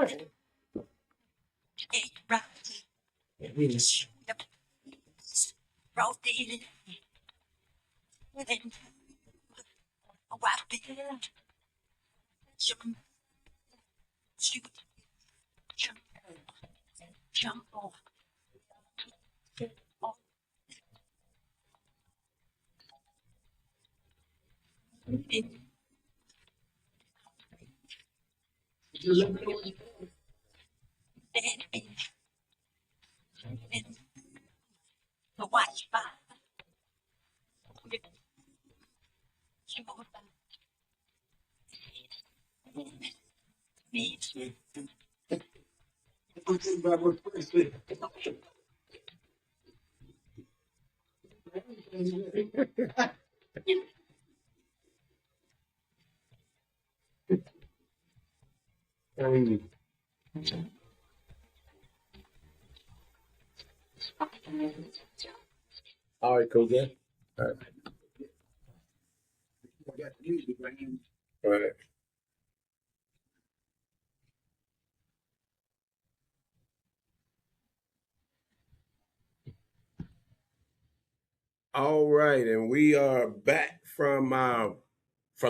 morning. Yes. All right, cool, good. All right. All right. All right, and we are back from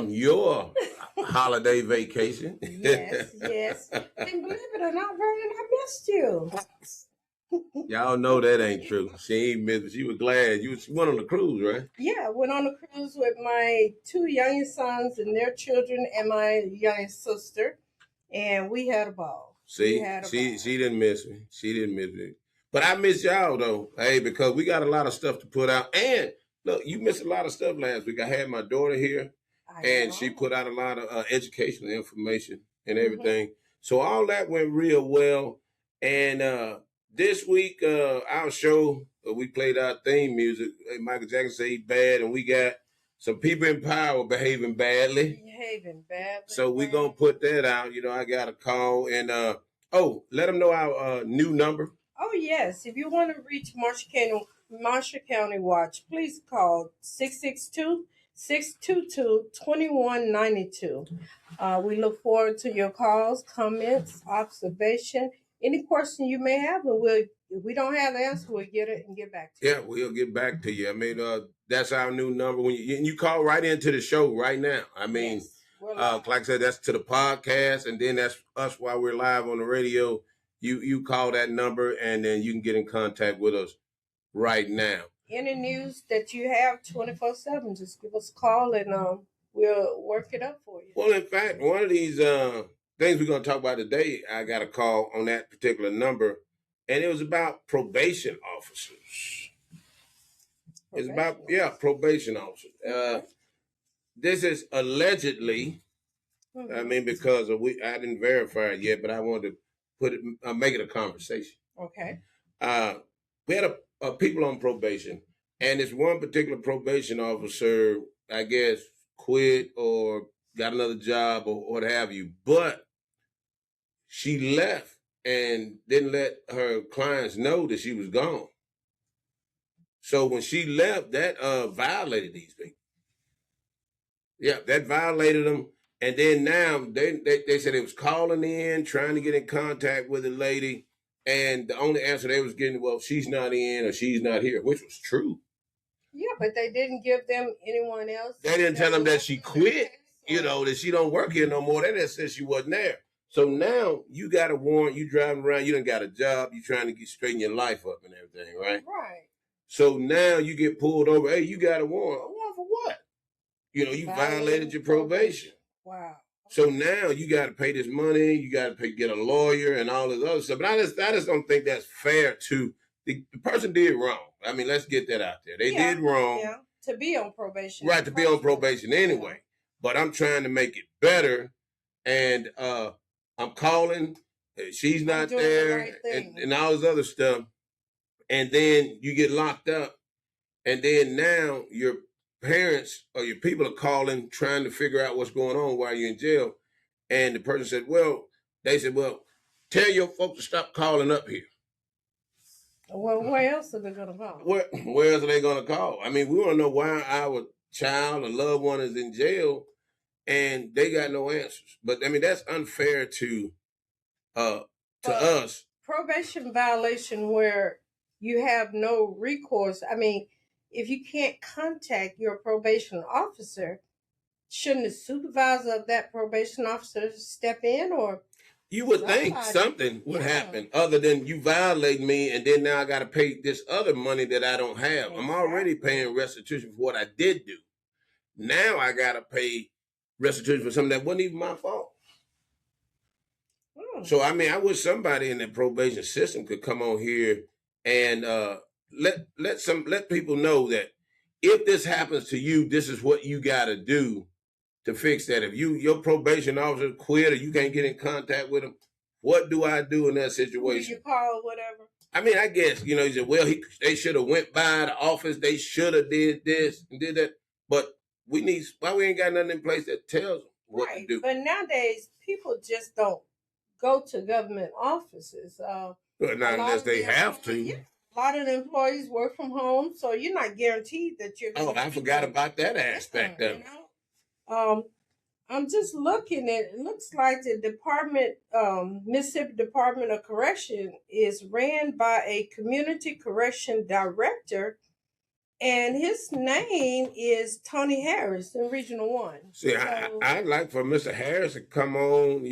your holiday vacation. Yes. And believe it or not, Vernon, I missed you. Y'all know that ain't true. She ain't miss. She was glad. She went on the cruise, right? Yeah, I went on a cruise with my two youngest sons and their children and my youngest sister, and we had a ball. See, she didn't miss me. She didn't miss me. But I miss y'all though, hey, because we got a lot of stuff to put out. And look, you missed a lot of stuff last week. I had my daughter here, and she put out a lot of educational information and everything. Mm-hmm. So all that went real well. And this week, our show, we played our theme music. Michael Jackson said he's bad, and we got some people in power behaving badly. So we're going to put that out. You know, I got a call. And, let them know our new number. Oh, yes. If you want to reach Marshall County Watch, please call 662-622-2192. We look forward to your calls, comments, observation, any question you may have, and if we don't have the answer, we'll get it and get back to you. Yeah, we'll get back to you. I mean, that's our new number. When you call right into the show right now. I mean, yes, like I said, that's to the podcast, and then that's us while we're live on the radio. You call that number, and then you can get in contact with us right now. Any news that you have 24/7, just give us a call, and we'll work it up for you. Well, in fact, one of these things we're going to talk about today, I got a call on that particular number, and it was about probation officers. It's about, probation officers. This is allegedly, I mean, because I didn't verify it yet, but I wanted to make it a conversation. Okay. We had a people on probation, and this one particular probation officer, I guess, quit or got another job or what have you, but she left and didn't let her clients know that she was gone. So when she left, that violated these people. Yeah, that violated them. And then now they said they was calling in, trying to get in contact with the lady. And the only answer they was getting, well, she's not in or she's not here, which was true. Yeah, but they didn't give them anyone else. They didn't tell them that she quit, that she don't work here no more. They just said she wasn't there. So now you got a warrant, you driving around, you done got a job, you trying to straighten your life up and everything, right? Right. So now you get pulled over. Hey, you got a warrant. A warrant for what? You violated your probation. Wow. So now you got to pay this money. You got to get a lawyer and all this other stuff. But I just don't think that's fair to the person did wrong. I mean, let's get that out there. They did wrong. Yeah, to be on probation. Right, to be on probation anyway. But I'm trying to make it better. And I'm calling. She's not there. And all this other stuff. And then you get locked up. And then now your parents or your people are calling, trying to figure out what's going on while you're in jail. And the person said, they said, tell your folks to stop calling up here. Well, where else are they going to call? Where else are they going to call? I mean, we want to know why our child or loved one is in jail and they got no answers. But I mean, that's unfair to to But us. probation violation where you have no recourse. I mean, if you can't contact your probation officer, shouldn't the supervisor of that probation officer step in, or You would think somebody? something would Yeah. happen other than you violate me, and then now I got to pay this other money that I don't have. I'm already Exactly. paying restitution for what I did do. Now I got to pay restitution for something that wasn't even my fault. So I mean, I wish somebody in the probation system could come on here and let people know that if this happens to you, this is what you got to do to fix that. If your probation officer quit or you can't get in contact with them, what do I do in that situation? Do you call whatever? I mean, I guess you said, well, they should have went by the office. They should have did this and did that. But we ain't got nothing in place that tells them what to do. But nowadays, people just don't go to government offices. Well, not unless they have to. Yeah. A lot of the employees work from home, so you're not guaranteed that you're going I forgot about that aspect of it. I'm just looking at it. Looks like the Mississippi Department of Correction is ran by a community correction director, and his name is Tony Harris in Regional 1. See, I'd like for Mr. Harris to come on,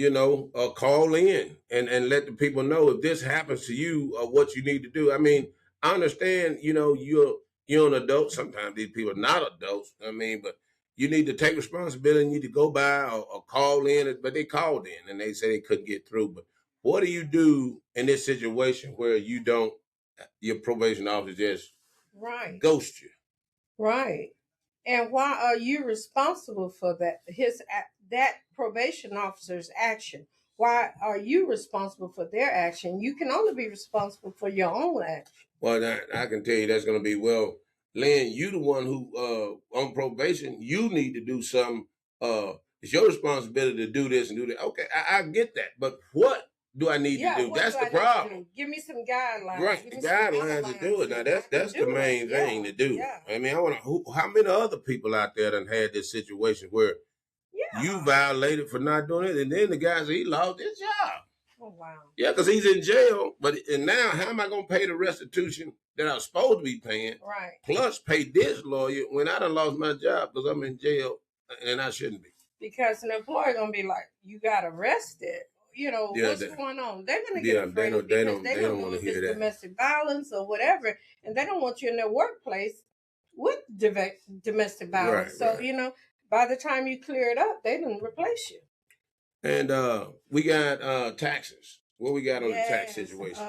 call in and let the people know if this happens to you or what you need to do. I mean, I understand, you're an adult. Sometimes these people are not adults. I mean, but you need to take responsibility. You need to go by or call in. But they called in and they said they couldn't get through. But what do you do in this situation where your probation officer just ghost you? Right. And why are you responsible for that? That probation officer's action. Why are you responsible for their action? You can only be responsible for your own action. Well, I can tell you that's going to be, well, Lynn, you the one who on probation. You need to do something. It's your responsibility to do this and do that. Okay, I get that, but what do I need to do? That's the problem. Give me some guidelines. Right, guidelines to do it. Now that's the main thing to do. Yeah. I mean, I want to. How many other people out there done had this situation where you violated for not doing it, and then the guy said he lost his job. Oh wow. Yeah, because he's in jail. And now how am I gonna pay the restitution that I was supposed to be paying? Right. Plus pay this lawyer when I done lost my job because I'm in jail and I shouldn't be. Because an employer gonna be like, you got arrested. What's going on? They're gonna get afraid they don't want to hear that. Domestic violence or whatever, and they don't want you in their workplace with domestic violence. By the time you clear it up, they didn't replace you. And we got taxes. What we got on the tax situation?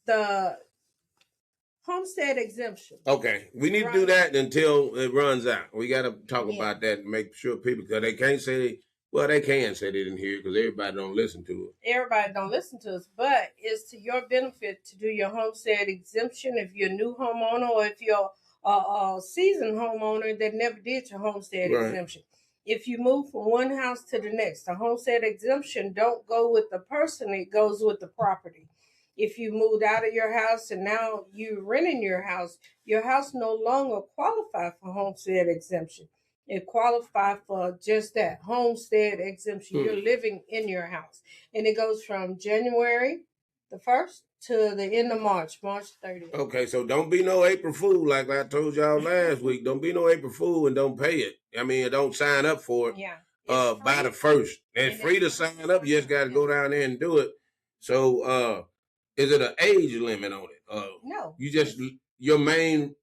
The homestead exemption. Okay, we need to do that until it runs out. We got to talk about that and make sure people, because they can't say they can say they didn't hear it because everybody don't listen to it. Everybody don't listen to us, but it's to your benefit to do your homestead exemption if you're a new homeowner or if you're a seasoned homeowner that never did your homestead exemption. If you move from one house to the next, the homestead exemption don't go with the person, it goes with the property. If you moved out of your house and now you're renting your house no longer qualifies for homestead exemption. It qualifies for just that, homestead exemption. You're living in your house. And it goes from January the 1st to the end of March 30th. Okay, so don't be no April Fool like I told y'all last week. Don't be no April Fool and don't pay it. I mean, don't sign up for it. Yeah. By the 1st. It's free to sign up. You just got to go down there and do it. So, is it an age limit on it? No. You just, your main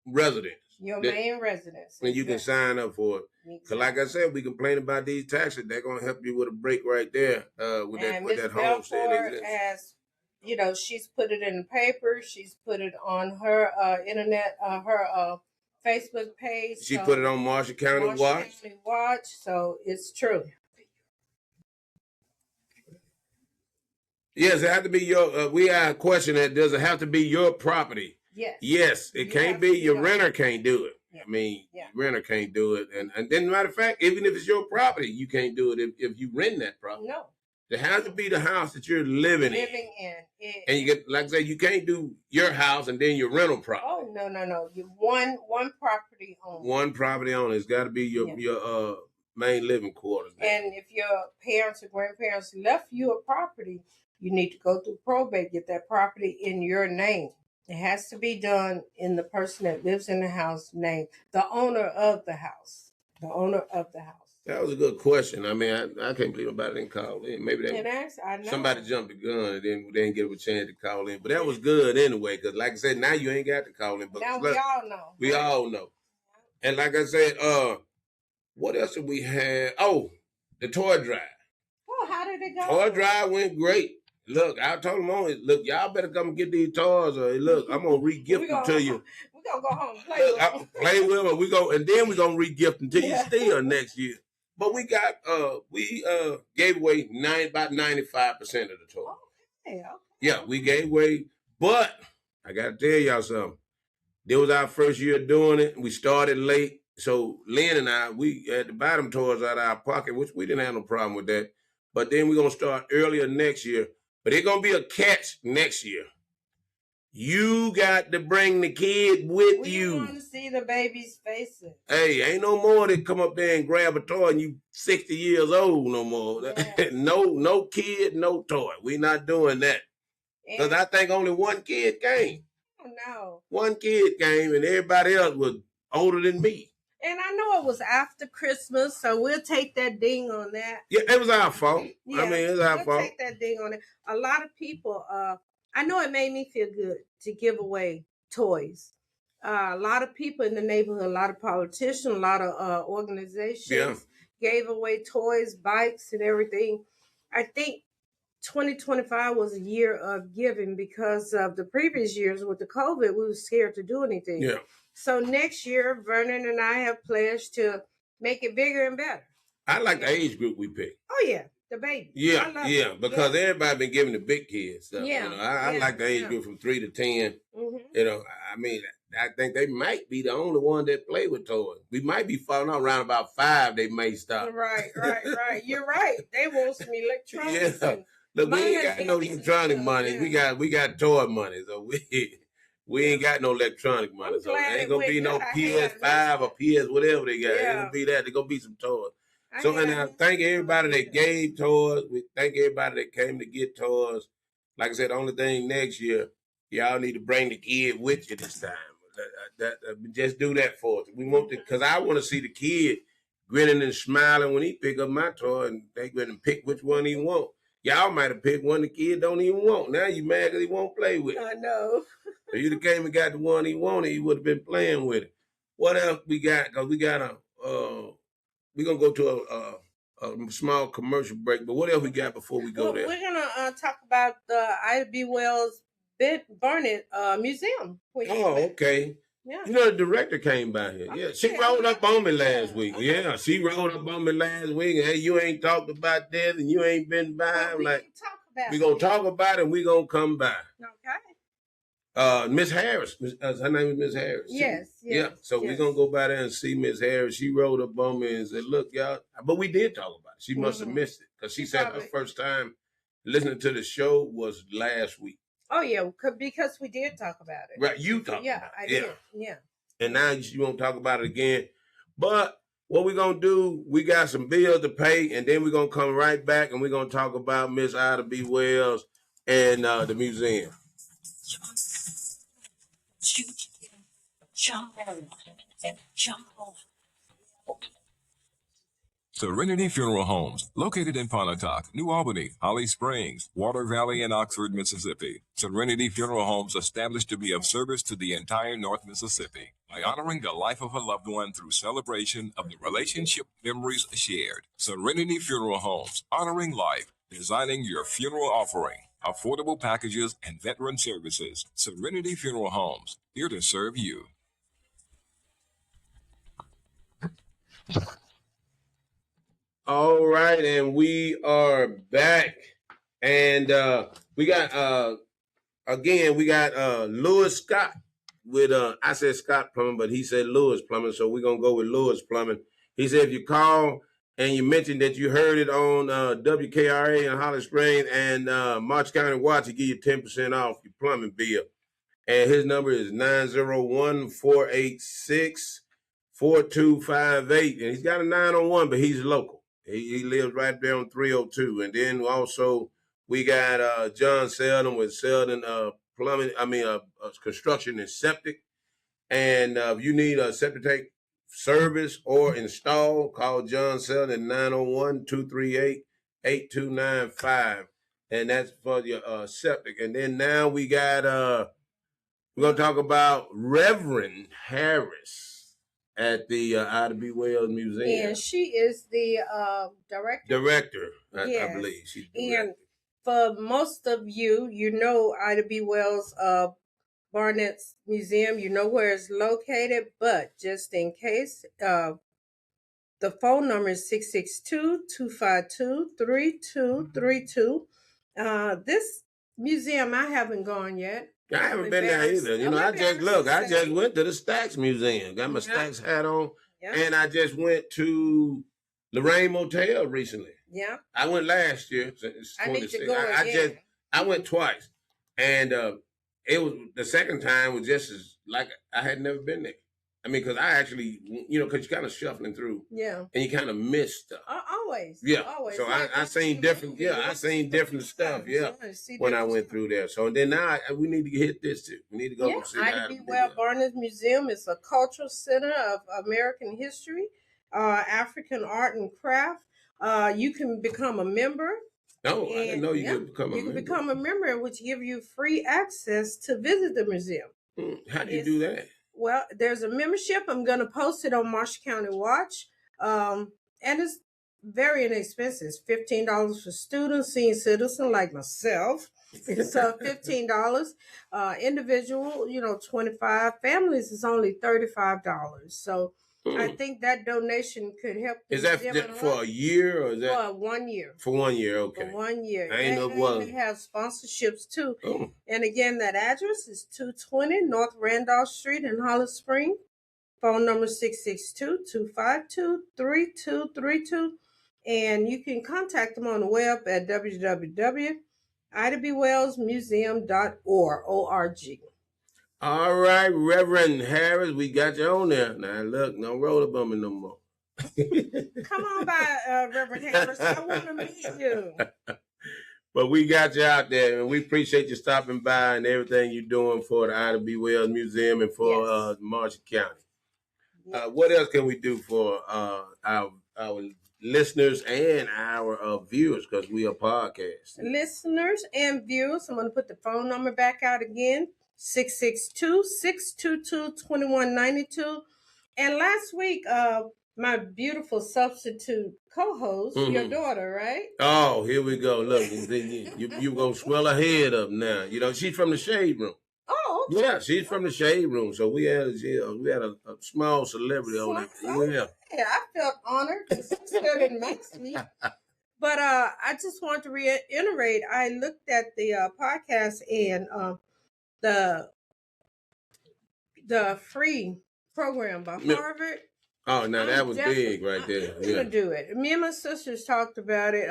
residence. Main residence. And you can sign up for it. Because like I said, we complain about these taxes. They're going to help you with a break right there with that homestead exemption. She's put it in the paper. She's put it on her internet, her Facebook page. She put it on Marshall County Watch. So it's true. Yes, it has to be your. We have a question that does it have to be your property? Yes, it can't be. Your renter can't do it. Yeah. I mean, renter can't do it. And then, matter of fact, even if it's your property, you can't do it if you rent that property. No. It has to be the house that you're living in. And you get, like I said, you can't do your house and then your rental property. Oh, no. You one property owner. One property owner. It's got to be your main living quarters. And if your parents or grandparents left you a property, you need to go through probate, get that property in your name. It has to be done in the person that lives in the house name, the owner of the house. The owner of the house. That was a good question. I mean, I can't believe nobody didn't call in. Maybe somebody jumped the gun and then they didn't give a chance to call in. But that was good anyway, because like I said, now you ain't got to call in. But now we all know. We all know. And like I said, what else did we have? Oh, the toy drive. Oh, how did it go? Toy drive went great. Look, I told them on it. Look, y'all better come and get these toys. Or look, I'm gonna re-gift them to you. We're gonna go home and play with them. Play with them. And then we're gonna re-gift them to you still next year. But we gave away about 95% of the toys. Okay. Yeah, we gave away. But I gotta tell y'all something. This was our first year doing it. We started late. So Lynn and I, we had to buy them toys out of our pocket, which we didn't have no problem with that. But then we're going to start earlier next year. But it's going to be a catch next year. You got to bring the kid with you. We want to see the baby's faces. Hey, ain't no more that come up there and grab a toy and you 60 years old no more. Yes. No kid, no toy. We not doing that. Because I think only one kid came. Oh, no. One kid came and everybody else was older than me. And I know it was after Christmas, so we'll take that ding on that. Yeah, it was our fault. Yeah, I mean, it was our fault. We'll take that ding on it. A lot of people, I know it made me feel good to give away toys. A lot of people in the neighborhood, a lot of politicians, a lot of organizations gave away toys, bikes, and everything. I think 2025 was a year of giving because of the previous years with the COVID, we were scared to do anything. Yeah. So next year, Vernon and I have pledged to make it bigger and better. I like the age group we picked. Oh, yeah. The baby. Yeah, because everybody been giving the big kids stuff. Yeah. You know, I like the age group from 3 to 10. Mm-hmm. You know, I mean, I think they might be the only one that play with toys. We might be falling out around about 5, they may stop. Right. You're right. They want some electronics. Yeah. Look, we ain't got no electronic money. Yeah. We got toy money. So we ain't got no electronic money. So there ain't gonna be no PS5 or PS whatever they got. It ain't gonna be that. There's gonna be some toys. And I thank everybody that gave toys. We thank everybody that came to get toys. Like I said, the only thing next year, y'all need to bring the kid with you this time. Just do that for us. We want to, because I want to see the kid grinning and smiling when he pick up my toy and they go and pick which one he want. Y'all might have picked one the kid don't even want. Now you mad because he won't play with it. I know. If you'd have came and got the one he wanted, he would have been playing with it. What else we got? Because we got we're going to go to a small commercial break. But what else we got before we go there? We're going to talk about the Ida B. Wells Barnett Museum. Oh, okay. Yeah. You know, the director came by here. Yeah, she rolled up on me last week. Okay. Yeah, she rolled up on me last week. Hey, you ain't talked about this and you ain't been by. I'm like, we're going to talk about it and we're going to come by. Okay. Miss Harris. Her name is Miss Harris. Yes. Yeah, so we're going to go by there and see Miss Harris. She rolled up on me and said, look, y'all. But we did talk about it. She must have missed it because she said her first time listening to the show was last week. Oh, yeah, because we did talk about it. Right, you talked about it. Yeah, I did. Yeah. And now you won't talk about it again. But what we're going to do, we got some bills to pay, and then we're going to come right back, and we're going to talk about Miss Ida B. Wells and the museum. Serenity Funeral Homes, located in Pontotoc, New Albany, Holly Springs, Water Valley, and Oxford, Mississippi. Serenity Funeral Homes established to be of service to the entire North Mississippi by honoring the life of a loved one through celebration of the relationship memories shared. Serenity Funeral Homes, honoring life, designing your funeral offering, affordable packages, and veteran services. Serenity Funeral Homes, here to serve you. All right, and we are back, and we got Lewis Scott with I said Scott Plumbing, but he said Lewis Plumbing, so we're gonna go with Lewis Plumbing. He said if you call and you mentioned that you heard it on WKRA in Holly Springs and March County Watch, he give you 10% off your plumbing bill, and his number is 901-486-4258, and he's got a 901, but he's local. He lives right there on 302. And then also We got John Selden with Selden plumbing. Construction and septic. And if you need a septic tank service or install, call John Selden at 901-238-8295. And that's for your septic. And then now we got we're gonna talk about Reverend Harris at the Ida B. Wells Museum. And she is the director. Director, yes. I believe. She's director. And for most of you, you know Ida B. Wells Barnett's Museum, you know where it's located, but just in case, the phone number is 662-252-3232. This museum, I haven't gone yet. I haven't been there either. You know, I just went to the Stax Museum, got my Stax hat on, and I just went to Lorraine Motel recently. Yeah. I went last year. I need to go again. I went twice, and it was the second time was just as like I had never been there. I mean, because I actually, you know, because you're kind of shuffling through, and you kind of miss stuff. Always, always. So I seen different, I seen different stuff, when I went through there. So then now we need to hit this too. We need to go see Ida B. Wells Barnett's Museum is a cultural center of American history, African art and craft. You can become a member. No, I didn't know you could become a member. You can become a member, which give you free access to visit the museum. How do you do that? Well, there's a membership. I'm going to post it on Marshall County Watch. And it's very inexpensive. It's $15 for students, senior citizen like myself. It's $15. Individual, $25. Families is only $35. So I think that donation could help. Is that for a year or is that for 1 year? For 1 year, okay. For 1 year. I ain't know what. They have sponsorships too. Oh. And again, that address is 220 North Randolph Street in Hollis Springs. Phone number 662-252-3232. And you can contact them on the web at www.idabwellsmuseum.org. All right, Reverend Harris, we got you on there. Now, look, no roller bumming no more. Come on by, Reverend Harris. I want to meet you. But we got you out there, and we appreciate you stopping by and everything you're doing for the Ida B. Wells Museum and for Marshall County. Yes. What else can we do for our listeners and our viewers, because we are podcasts? Listeners and viewers, I'm going to put the phone number back out again. 662-622-2192. And last week, my beautiful substitute co-host, your daughter, right? Oh, here we go. Look, you're going to swell her head up now. You know, she's from the Shade Room. Oh, okay. Yeah, she's from the Shade Room. So we had a small celebrity on that. Yeah, I felt honored. It makes me. But I just want to reiterate, I looked at the podcast and the free program by Harvard. Oh, now that was big right there. I'm gonna do it. Me and my sisters talked about it.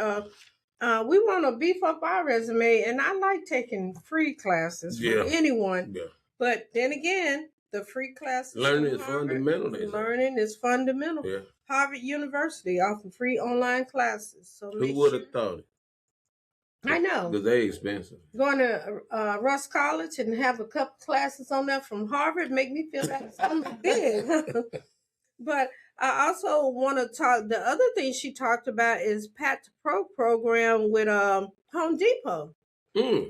We want to beef up our resume, and I like taking free classes from anyone. Yeah. But then again, the free classes. Learning is fundamental. Learning is fundamental. Yeah. Harvard University offering free online classes. So who would have thought it? I know. Because they're expensive. Going to Russ College and have a couple classes on there from Harvard make me feel like something big. But I also want to talk, the other thing she talked about is Pat to Pro program with Home Depot.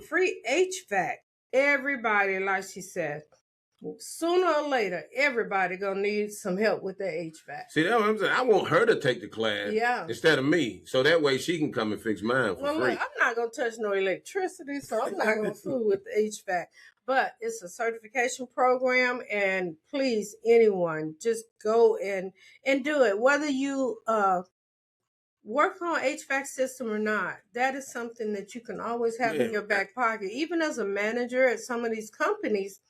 Free HVAC. Everybody, like she said, sooner or later, everybody gonna need some help with their HVAC. See, that's what I'm saying. I want her to take the class instead of me, so that way she can come and fix mine for free. Look, I'm not gonna touch no electricity, so I'm not gonna fool with the HVAC. But it's a certification program, and please, anyone, just go and do it. Whether you work on HVAC system or not, that is something that you can always have in your back pocket. Even as a manager at some of these companies,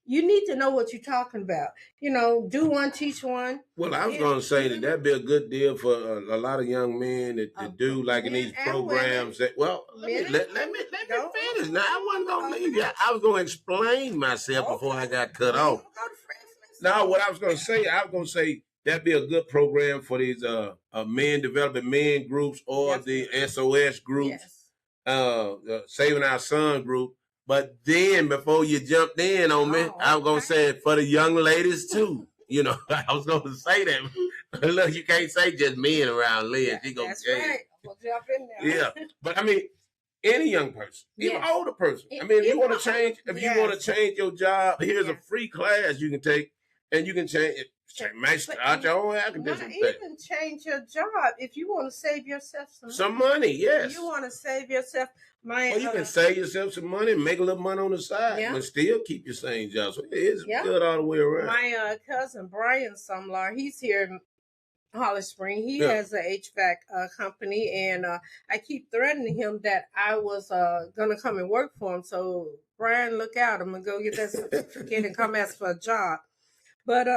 you need to know what you're talking about. You know, do one, teach one. Well, I was going to say that'd be a good deal for a lot of young men that do like in these programs. That, well, let me finish. Now, I wasn't going to leave you. I was going to explain myself before I got cut off. No, what I was going to say, that'd be a good program for these men, developing men groups or the SOS groups. Yes. Saving Our Son group. But then before you jumped in on me, I was gonna say it for the young ladies too. You know, I was gonna say that. Look, you can't say just men around Liz. Yeah, that's right. We'll jump in there. Yeah, but I mean, any young person, even older person. I mean, if you want to change, you want to change your job, here's a free class you can take, and you can change it. Start your own academic thing. Even change your job if you want to save yourself some money. Yes, you want to save yourself. Well, you can save yourself some money and make a little money on the side, but still keep your same job. So it's good all the way around. My cousin Brian Sumlar, he's here in Holly Spring. He has an HVAC company, and I keep threatening him that I was gonna come and work for him. So Brian, look out! I'm gonna go get that certificate and come ask for a job. But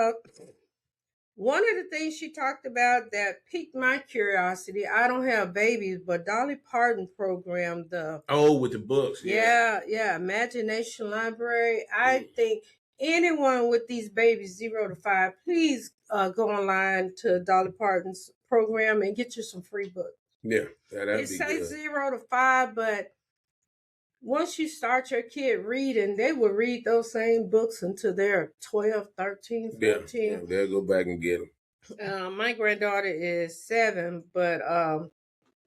one of the things she talked about that piqued my curiosity, I don't have babies, but Dolly Parton program, with the books. Yeah, Imagination Library. I think anyone with these babies 0 to 5, please go online to Dolly Parton's program and get you some free books. Yeah, that'd be good. It says 0 to 5, but once you start your kid reading, they will read those same books until they're 12, 13, 14. Yeah, they'll go back and get them. My granddaughter is 7, but I'm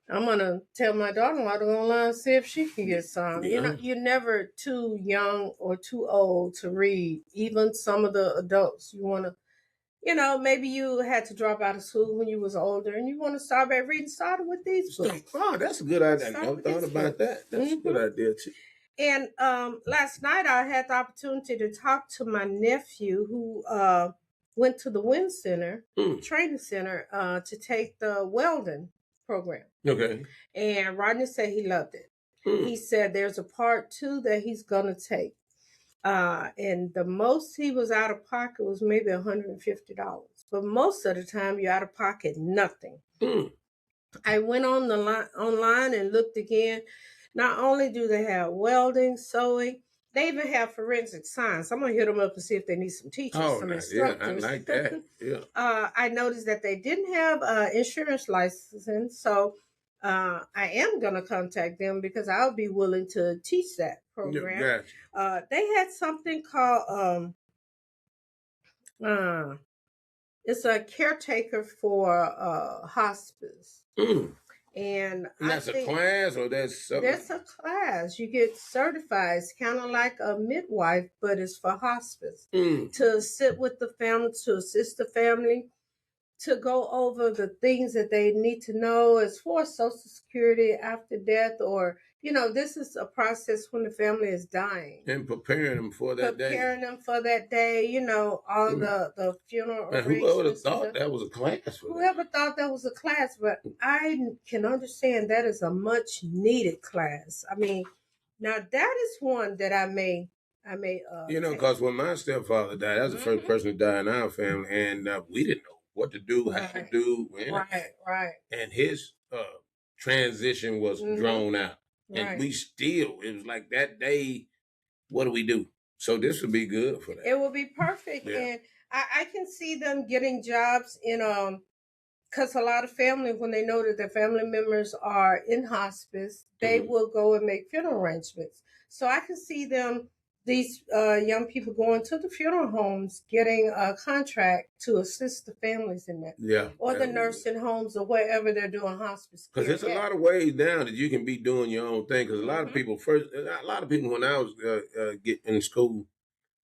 going to tell my daughter-in-law to go online and see if she can get some. Yeah. You know, you're never too young or too old to read. Even some of the adults, you want to, maybe you had to drop out of school when you was older and you want to start back reading, start with these books. Oh, that's a good idea. I never thought about that. That's a good idea, too. And last night I had the opportunity to talk to my nephew who went to the Wind Center, training center, to take the welding program. Okay. And Rodney said he loved it. He said there's a part 2 that he's going to take. And the most he was out of pocket was maybe $150. But most of the time you're out of pocket nothing. I went on online and looked again. Not only do they have welding, sewing, they even have forensic science. I'm going to hit them up and see if they need some teachers, some instructors. Yeah, I like that. Yeah. I noticed that they didn't have insurance licensing, so I am going to contact them because I'll be willing to teach that program. Yeah, gotcha. They had something called it's a caretaker for hospice. And that's a class, or that's something? That's a class. You get certified. It's kind of like a midwife, but it's for hospice. To sit with the family, to assist the family, to go over the things that they need to know as far as Social Security after death, or, this is a process when the family is dying. And preparing them for that day. Preparing them for that day, all the funeral arrangements. Whoever would have thought that was a class for Whoever thought that was a class, but I can understand that is a much needed class. I mean, now that is one that I may because when my stepfather died, that was the first person to die in our family, and we didn't know what to do, how to do. Right. And his transition was drawn out. And we still, it was like that day, what do we do? So this would be good for that. It will be perfect. Yeah. And I can see them getting jobs in, because a lot of family, when they know that their family members are in hospice, they will go and make funeral arrangements. So I can see them, these young people going to the funeral homes, getting a contract to assist the families in that. Yeah. Or the nursing homes or wherever they're doing hospice. Because there's a lot of ways down that you can be doing your own thing. Because a lot of people when I was getting in school,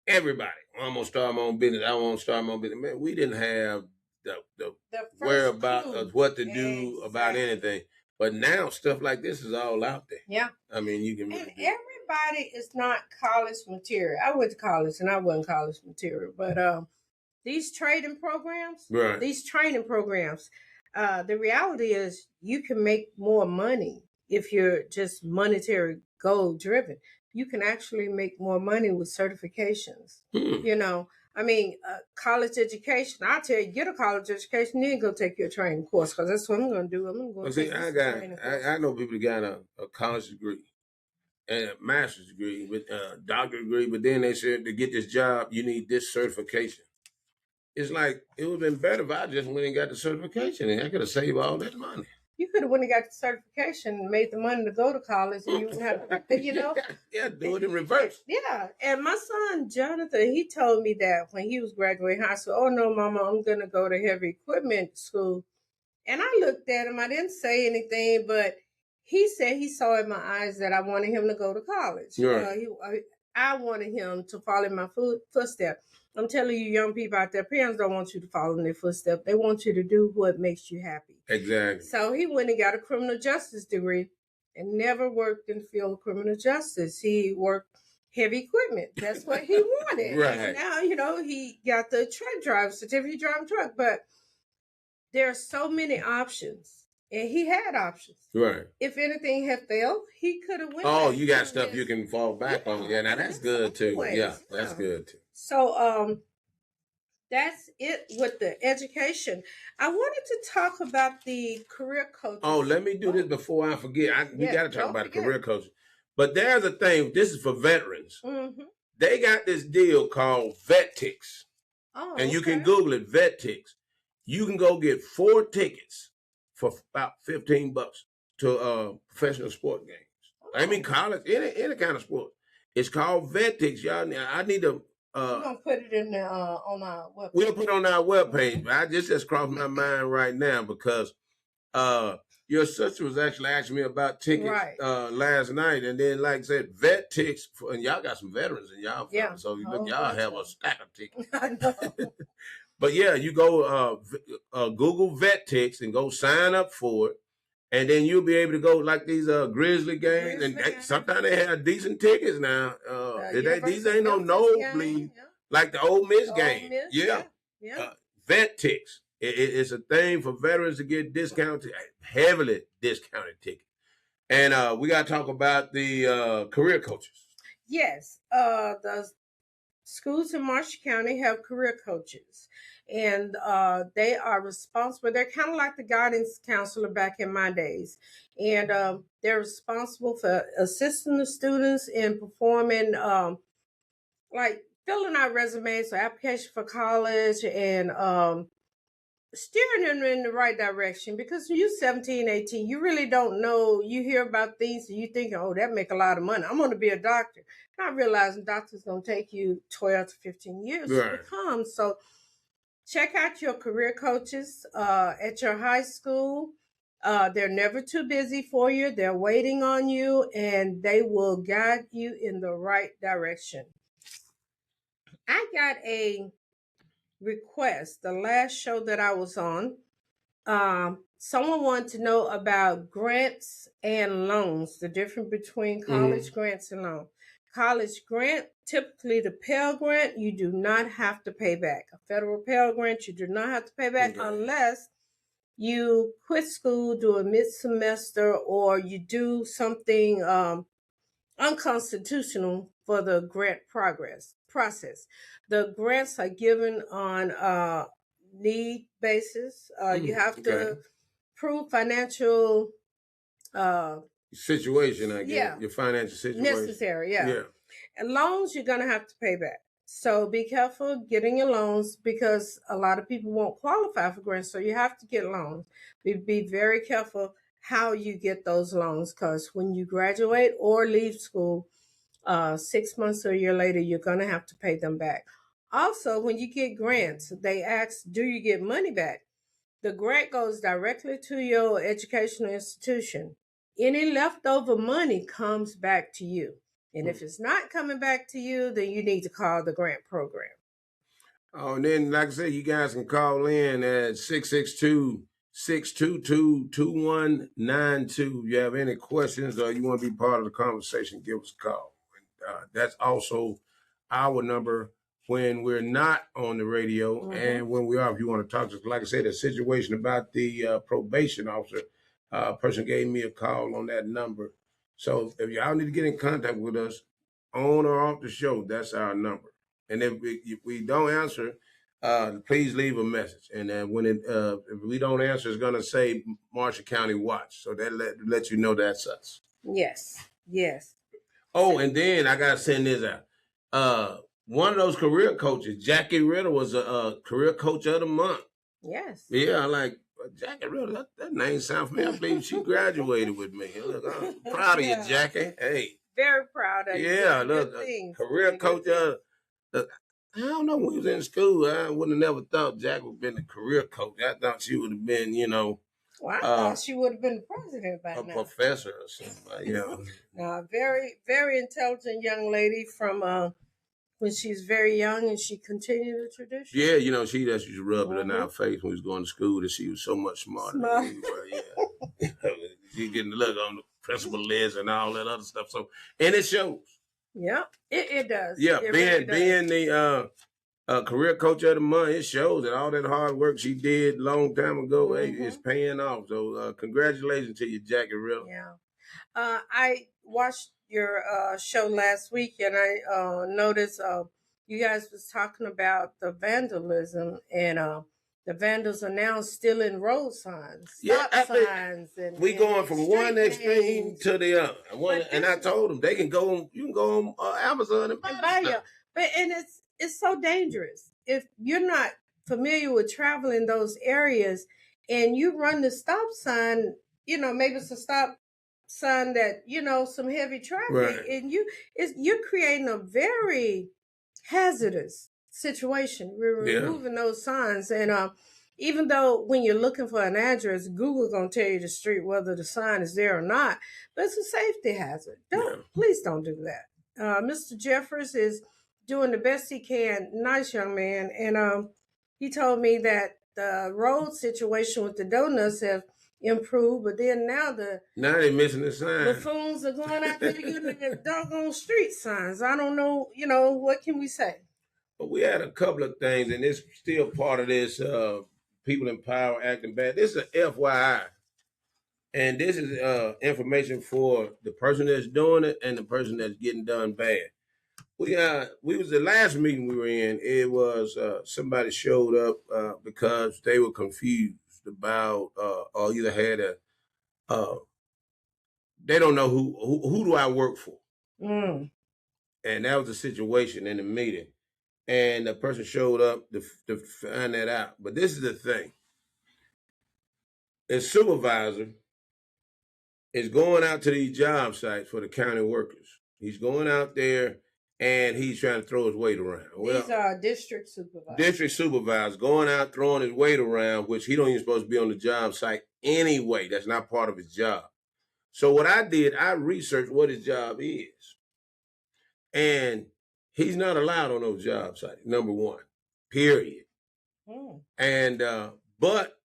everybody, I'm going to start my own business. I want to start my own business. Man, we didn't have the whereabouts of what to do about anything. But now stuff like this is all out there. Yeah. I mean, you can. And everybody is not college material. I went to college and I wasn't college material. But these training programs, the reality is you can make more money if you're just monetary goal driven. You can actually make more money with certifications. I mean, college education, I'll tell you, get a college education, then go take your training course, because that's what I'm going to do. I'm going to go I know people that got a college degree and a master's degree, with a doctorate degree, but then they said to get this job, you need this certification. It's like, it would have been better if I just went and got the certification, and I could have saved all that money. You could have went and got the certification and made the money to go to college, and you wouldn't have, Yeah, do it in reverse. Yeah, and my son Jonathan, he told me that when he was graduating high school. Oh no, Mama, I'm gonna go to heavy equipment school. And I looked at him. I didn't say anything, but he said he saw in my eyes that I wanted him to go to college. Right. I wanted him to follow in my footsteps. I'm telling you, young people out there, parents don't want you to follow in their footsteps. They want you to do what makes you happy. Exactly. So he went and got a criminal justice degree and never worked in the field of criminal justice. He worked heavy equipment. That's what he wanted. Right. And now, he got the truck driver certificate, driving truck, but there are so many options, and he had options. Right. If anything had failed, he could have went. Oh, you got stuff you can fall back on. Yeah, now that's good too. Always. Yeah, that's good too. So, that's it with the education. I wanted to talk about the career coaches. Oh, let me do this before I forget. We got to talk about the career coaches. But there's a thing. This is for veterans. Mm-hmm. They got this deal called VetTix. Oh, and you can Google it, VetTix. You can go get 4 tickets for about $15 to professional sport games. Oh. I mean, college, any kind of sport. It's called VetTix, y'all. I need to. We're gonna put it in on our webpage. We'll put it on our webpage. I just crossed my mind right now because your sister was actually asking me about tickets last night, and then, like I said, VetTix, and y'all got some veterans in y'all family, so look, y'all have a stack of tickets. I know. But yeah, you go Google VetTix and go sign up for it, and then you'll be able to go like these Grizzly games, and sometimes they have decent tickets now. These ain't no nosebleed like the Ole Miss game. Yeah. VetTix. It's a thing for veterans to get discounted, heavily discounted tickets. And we got to talk about the career coaches. Yes. The schools in Marshall County have career coaches, and they are responsible. They're kind of like the guidance counselor back in my days, and they're responsible for assisting the students in performing, like filling out resumes or application for college, and steering them in the right direction. Because when you're 17, 18, you really don't know. You hear about things and you think, oh, that make a lot of money. I'm going to be a doctor. Not realizing doctor's going to take you 12 to 15 years to become. So check out your career coaches at your high school. They're never too busy for you. They're waiting on you, and they will guide you in the right direction. I got a request the last show that I was on. Someone wanted to know about grants and loans, the difference between college grants and loans. College grant, typically the Pell Grant, you do not have to pay back. A federal Pell Grant, you do not have to pay back unless you quit school, do a mid-semester, or you do something unconstitutional for the grant process. The grants are given on need basis. You have to prove financial situation, I guess. Yeah. Your financial situation. Necessary, yeah. And loans, you're going to have to pay back. So be careful getting your loans, because a lot of people won't qualify for grants. So you have to get loans. Be very careful how you get those loans, because when you graduate or leave school, 6 months or a year later, you're going to have to pay them back. Also, when you get grants, they ask, do you get money back? The grant goes directly to your educational institution. Any leftover money comes back to you. And if it's not coming back to you, then you need to call the grant program. Oh, and then, like I said, you guys can call in at 662-622-2192. If you have any questions or you want to be part of the conversation, give us a call. That's also our number when we're not on the radio, and when we are, if you want to talk to us. Like I said, a situation about the probation officer, a person gave me a call on that number. So if y'all need to get in contact with us on or off the show, that's our number. And if we don't answer, please leave a message. And when if we don't answer, it's going to say Marshall County Watch. So that let you know that's us. Yes. Oh, and then I got to send this out. One of those career coaches, Jackie Ritter, was a career coach of the month. Yes. Yeah, like Jackie, really, that name sounds familiar. I believe she graduated with me. Look, I'm proud of you, Jackie. Hey. Very proud of you. Yeah, look, look, career coach. I don't know, when we was in school, I would have never thought Jack would have been a career coach. I thought she would have been, Well, I thought she would have been the president by now. A professor or something. Yeah. Very, very intelligent young lady from when she's very young, and she continued the tradition. Yeah, she used to rub it in our face when we was going to school that she was so much smarter than we were. Yeah. She getting the look on the principal list and all that other stuff. So, and it shows. Yeah, it does. Yeah, it being really does. the career coach of the month, it shows that all that hard work she did long time ago, hey, it's paying off. So, congratulations to you, Jackie. Real. Yeah, I watched your show last week, and I noticed you guys was talking about the vandalism, and the vandals are now stealing road signs, stop signs, and we going from one extreme to the other. And I told them you can go on Amazon and buy stuff. But it's so dangerous if you're not familiar with traveling those areas, and you run the stop sign. Maybe it's a stop sign that some heavy traffic, right. And you're creating a very hazardous situation. We're removing those signs, and even though when you're looking for an address, Google gonna tell you the street whether the sign is there or not, but it's a safety hazard. Please don't do that. Mr. Jeffers is doing the best he can. Nice young man, and he told me that the road situation with the donuts have improved, but then now they're missing the sign. The phones are going out there getting the doggone street signs. I don't know, what can we say? But we had a couple of things, and it's still part of this people in power acting bad. This is an FYI. And this is information for the person that's doing it and the person that's getting done bad. We was the last meeting we were in. It was somebody showed up because they were confused about or either had they don't know who do I work for, and that was the situation in the meeting, and the person showed up to find that out. But this is the thing: a supervisor is going out to these job sites for the county workers. He's going out there and he's trying to throw his weight around. These are district supervisors. District supervisors going out throwing his weight around, which he don't even supposed to be on the job site anyway. That's not part of his job. So what I did, I researched what his job is. And he's not allowed on those job sites, number one, period. And, but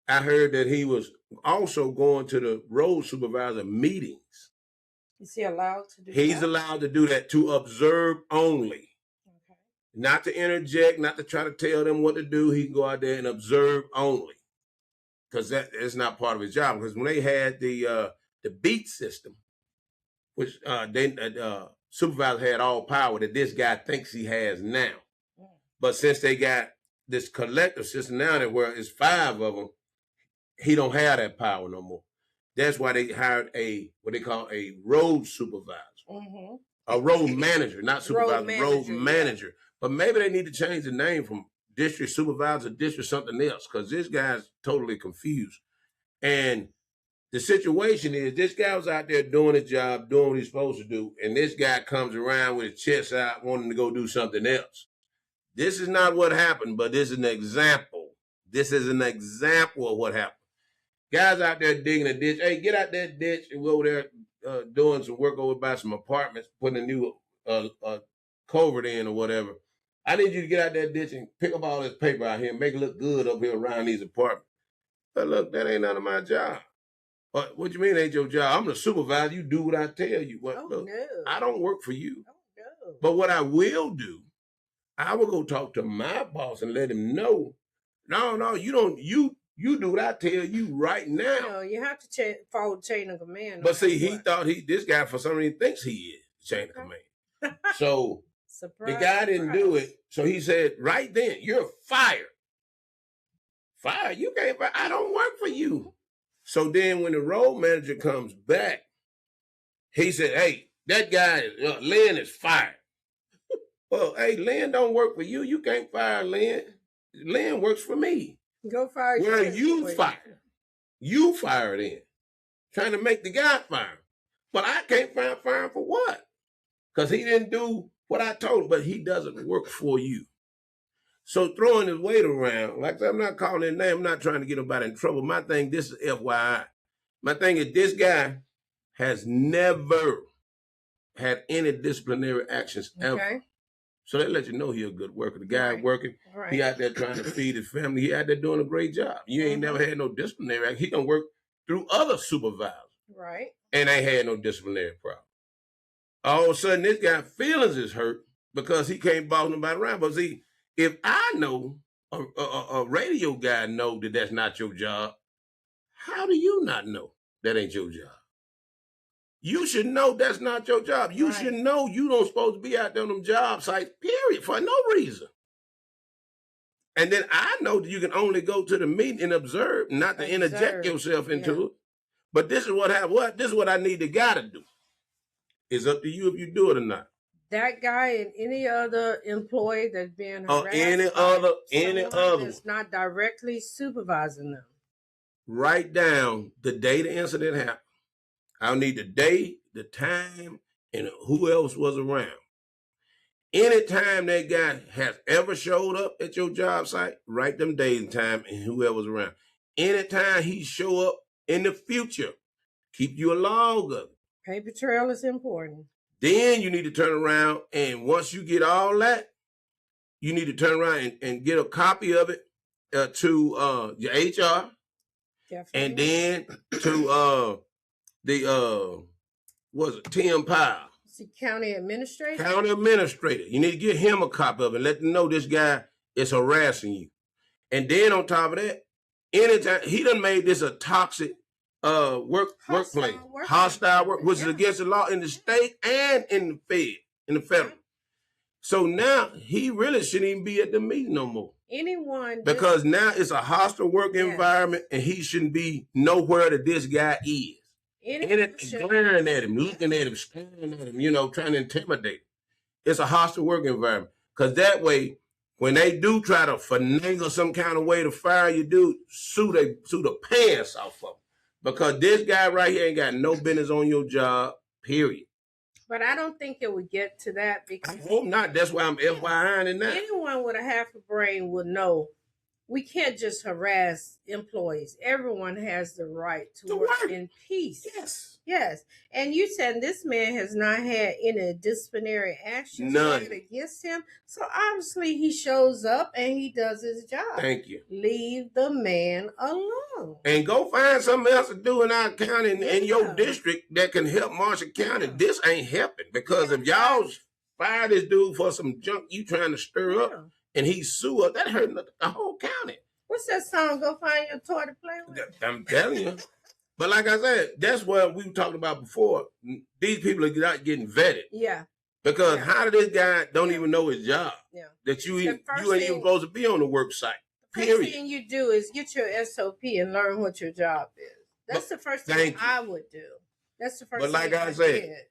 I heard that he was also going to the road supervisor meetings. Is he allowed to do that? He's allowed to do that, to observe only. Okay. Not to interject, not to try to tell them what to do. He can go out there and observe only. Because that is not part of his job. Because when they had the beat system, which supervisor had all power that this guy thinks he has now. But since they got this collective system now that where it's 5 of them, he don't have that power no more. That's why they hired what they call a road supervisor. A road manager, not supervisor, road manager. Yeah. But maybe they need to change the name from district supervisor to district something else, because this guy's totally confused. And the situation is this guy was out there doing his job, doing what he's supposed to do, and this guy comes around with his chest out wanting to go do something else. This is not what happened, but this is an example. This is an example of what happened. Guys out there digging a ditch. Hey, get out that ditch and go over there doing some work over by some apartments, putting a new culvert in or whatever. I need you to get out that ditch and pick up all this paper out here and make it look good up here around these apartments. But look, that ain't none of my job. What you mean ain't your job? I'm the supervisor. You do what I tell you. Look, I don't work for you. But what I will do, I will go talk to my boss and let him know, no, you don't, you do what I tell you right now. No, you have to follow the chain of command. But see, he thought this guy for some reason thinks he is the chain of command. So the guy didn't do it. So he said, right then, you're fired. Fired? You can't fire. I don't work for you. So then when the road manager comes back, he said, hey, that guy, Lynn is fired. Well, hey, Lynn don't work for you. You can't fire Lynn. Lynn works for me. Go fire. Where you fired. You fired in. Trying to make the guy fire. But I can't fire him for what? Because he didn't do what I told him, but he doesn't work for you. So throwing his weight around, like I said, I'm not calling his name, I'm not trying to get nobody in trouble. My thing, this is FYI. My thing is this guy has never had any disciplinary actions ever. So that lets you know he's a good worker. The guy working, he out there trying to feed his family. He out there doing a great job. You ain't never had no disciplinary action. He can work through other supervisors. Right. And ain't had no disciplinary problem. All of a sudden, this guy feelings is hurt because he can't boss nobody around. But see, if I know, a radio guy know that that's not your job, how do you not know that ain't your job? You should know that's not your job. You should know you don't supposed to be out there on them job sites, period, for no reason. And then I know that you can only go to the meeting and observe, not to interject yourself into it. But this is what happened. This is what I need the guy to do. It's up to you if you do it or not. That guy and any other employee that's being harassed, any other that's not directly supervising them. Write down the day the incident happened. I'll need the day, the time, and who else was around. Anytime that guy has ever showed up at your job site, write them days and time and whoever was around. Anytime he show up in the future, keep you a log of it. Paper trail is important. Then you need to turn around, and once you get all that, you need to turn around and get a copy of it to your HR. Definitely. And then to Tim Powell. The county administrator? County administrator. You need to get him a copy of it. Let them know this guy is harassing you. And then on top of that, anytime he done made this a toxic workplace. Hostile work, which is against the law in the state and in the federal. So now he really shouldn't even be at the meeting no more. Because now it's a hostile work environment and he shouldn't be nowhere that this guy is. Glaring at him, looking at him, staring at him, trying to intimidate him. It's a hostile work environment. Because that way, when they do try to finagle some kind of way to fire you, dude, sue the pants off of them. Because this guy right here ain't got no business on your job, period. But I don't think it would get to that because... I hope not. That's why I'm FYIing in that. Anyone with a half a brain would know we can't just harass employees. Everyone has the right to work in peace. Yes. And you said this man has not had any disciplinary actions against him. So obviously he shows up and he does his job. Thank you. Leave the man alone. And go find something else to do in our county in your district that can help Marshall County. This ain't helping because if y'all fire this dude for some junk you trying to stir up and he sue us, that hurt the whole county. What's that song? Go find your toy to play with? I'm telling you. But like I said, that's what we talked about before. These people are not getting vetted. Yeah. Because how did this guy don't even know his job? Yeah. That you ain't even supposed to be on the work site. Period. The first thing you do is get your SOP and learn what your job is. That's the first thing I would do. That's the first thing I did. But like I said,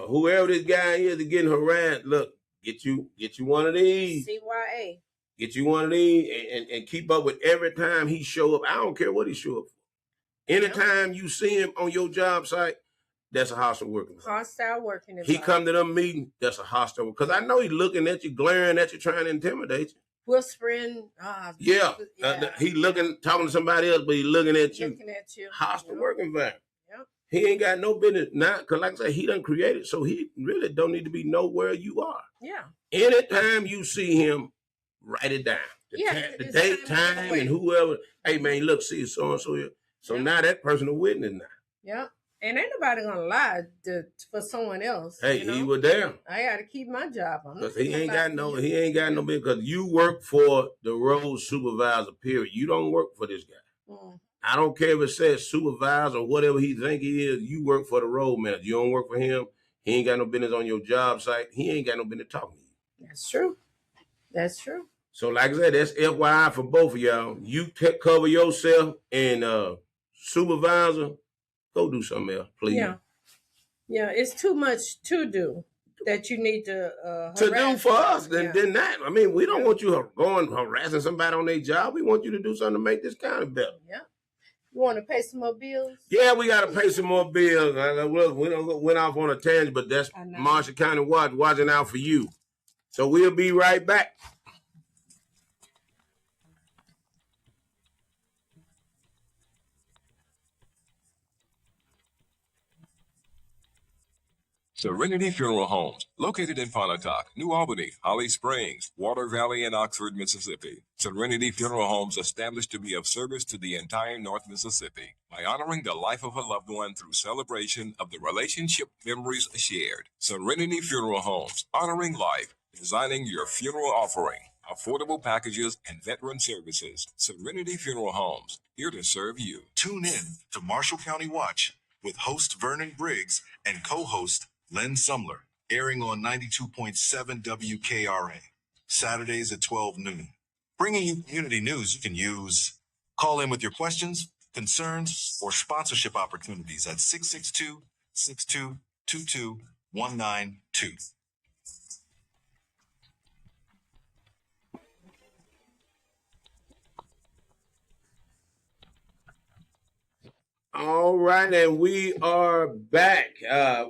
whoever this guy is that's getting harassed, look, get you one of these. CYA. Get you one of these and keep up with every time he show up. I don't care what he show up for. Anytime you see him on your job site, that's a hostile working. Hostile working. He come to them meeting, that's a hostile. Because I know he's looking at you, glaring at you, trying to intimidate you. Whispering. He looking, talking to somebody else, but he looking at you. Looking at you. Hostile working environment. Yep. He ain't got no business now, because like I said, he done created, so he really don't need to be nowhere you are. Yeah. Anytime you see him, write it down. The date, time, and whoever. Hey, man, look, see so-and-so here. So now that person a witness now. Yeah. And ain't nobody gonna lie for someone else. Hey, he was there. I gotta keep my job on. Because he ain't got no business. Because you work for the road supervisor, period. You don't work for this guy. I don't care if it says supervisor or whatever he think he is. You work for the road manager. You don't work for him. He ain't got no business on your job site. He ain't got no business talking to you. That's true. That's true. So like I said, that's FYI for both of y'all. You cover yourself and supervisor, go do something else, please. Yeah, it's too much to do. that you need to do for us than that. I mean, we don't want you going harassing somebody on their job. We want you to do something to make this county better. Yeah. You want to pay some more bills? Yeah, we got to pay some more bills. We went off on a tangent, but that's Marshall County watching out for you. So we'll be right back. Serenity Funeral Homes, located in Pontotoc, New Albany, Holly Springs, Water Valley, and Oxford, Mississippi. Serenity Funeral Homes established to be of service to the entire North Mississippi by honoring the life of a loved one through celebration of the relationship memories shared. Serenity Funeral Homes, honoring life, designing your funeral offering, affordable packages, and veteran services. Serenity Funeral Homes, here to serve you. Tune in to Marshall County Watch with host Vernon Briggs and co-host Len Sumler, airing on 92.7 WKRA, Saturdays at 12 noon. Bringing you community news you can use. Call in with your questions, concerns, or sponsorship opportunities at 662-6222-192. All right, and we are back.